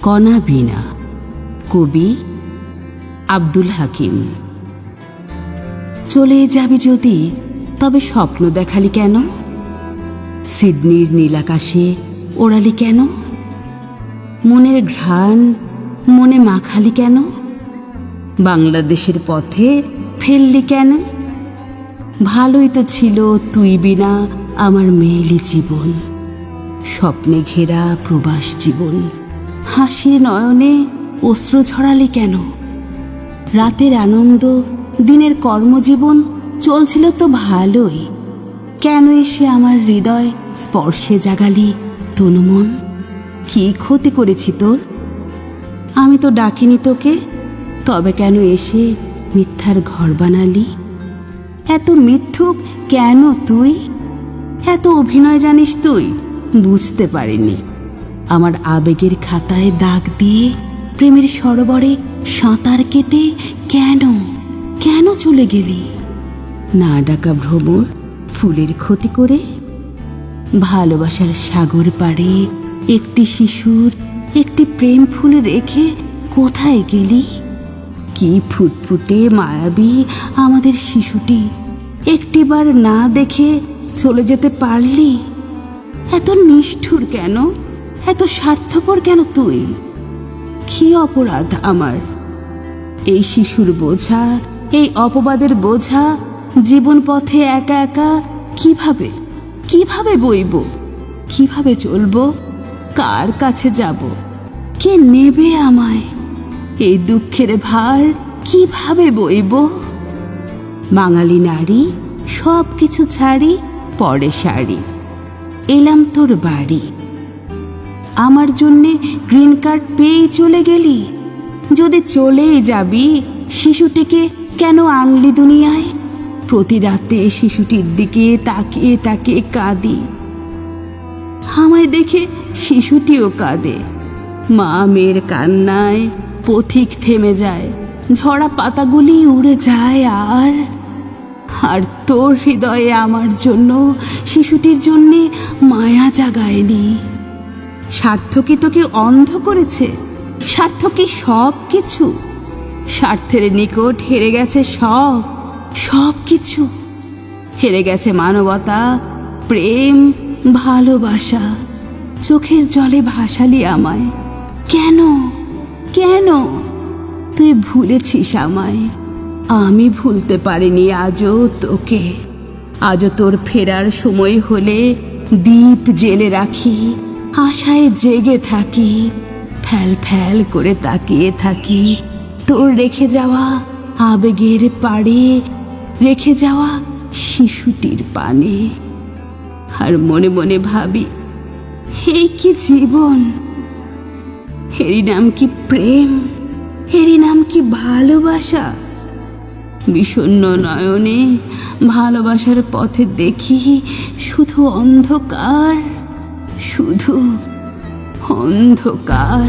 কণা বীণা। কবি আব্দুল হাকিম। চলে যাবি যদি তবে স্বপ্ন দেখালি কেন? সিডনির নীলাকাশে ওড়ালি কেন? মনের ঘ্রাণ মনে মাখালি কেন? বাংলাদেশের পথে ফেললি কেন? ভালোই তো ছিল তুই বিনা আমার মেয়েলি জীবন, স্বপ্নে ঘেরা প্রবাস জীবন। হাসির নয়নে অশ্রু ঝরালি কেন? রাতের আনন্দ দিনের কর্মজীবন চলছিল তো ভালোই, কেন এসে আমার হৃদয় স্পর্শে জাগালি তনুমন? কি ক্ষতি করেছি তোর? আমি তো ডাকিনি তোকে, তবে কেন এসে মিথ্যার ঘর বানালি? এত মিথ্যুক কেন তুই? এত অভিনয় জানিস তুই? বুঝতে পারিনি আমার আবেগের খাতায় দাগ দিয়ে প্রেমের সরোবরে সাঁতার কেটে কেন কেন চলে গেলি? না ডাকা ভ্রমর ফুলের ক্ষতি করে। ভালোবাসার সাগর পাড়ে একটি শিশুর একটি প্রেম ফুল রেখে কোথায় গেলি? কি ফুটফুটে মায়াবী আমাদের শিশুটি, একটিবার না দেখে চলে যেতে পারলি? এত নিষ্ঠুর কেন? এত স্বার্থপর কেন তুই? কি অপরাধ আমার? এই শিশুর বোঝা, এই অপবাদের বোঝা জীবন পথে একা একা কিভাবে কিভাবে বইব? কিভাবে চলব? কার কাছে যাব? কে নেবে আমায়? এই দুঃখের ভার কিভাবে বইব? বাঙালি নারী সব কিছু ছাড়ি পরে শাড়ি, এলাম তোর বাড়ি। আমার জন্যে গ্রিন কার্ড পেয়ে চলে গেলি। যদি চলেই যাবি শিশুটিকে কেন আনলি দুনিয়ায়? প্রতি রাতে শিশুটির দিকে তাকিয়ে তাকিয়ে কাঁদি। আমায় দেখে শিশুটিও কাঁদে। মা মেয়ের কান্নায় পথিক থেমে যায়, ঝরা পাতাগুলি উড়ে যায়। আর তোর হৃদয়ে আমার জন্য শিশুটির জন্যে মায়া জাগায়নি। স্বার্থ কি তোকে অন্ধ করেছে? স্বার্থ কি সব কিছু? স্বার্থের নিকট হেরে গেছে সব কিছু। হেরে গেছে মানবতা, প্রেম, ভালোবাসা। চোখের জলে ভাসালি আমায়। কেন কেন? তুই ভুলেছিস আমায়, আমি ভুলতে পারিনি আজও তোকে। আজও তোর ফেরার সময় হলে দীপ জেলে রাখি, আশায় জেগে থাকি, ফ্যাল ফ্যাল করে তাকিয়ে থাকি তোর রেখে যাওয়া আবেগের পাড়ে, রেখে যাওয়া শিশুটির পানে। আর মনে মনে ভাবি, এই কি জীবন? এরই নাম কি প্রেম? এরই নাম কি ভালোবাসা? বিষণ্ণ নয়নে ভালোবাসার পথে দেখি শুধু অন্ধকার, শুধু অন্ধকার।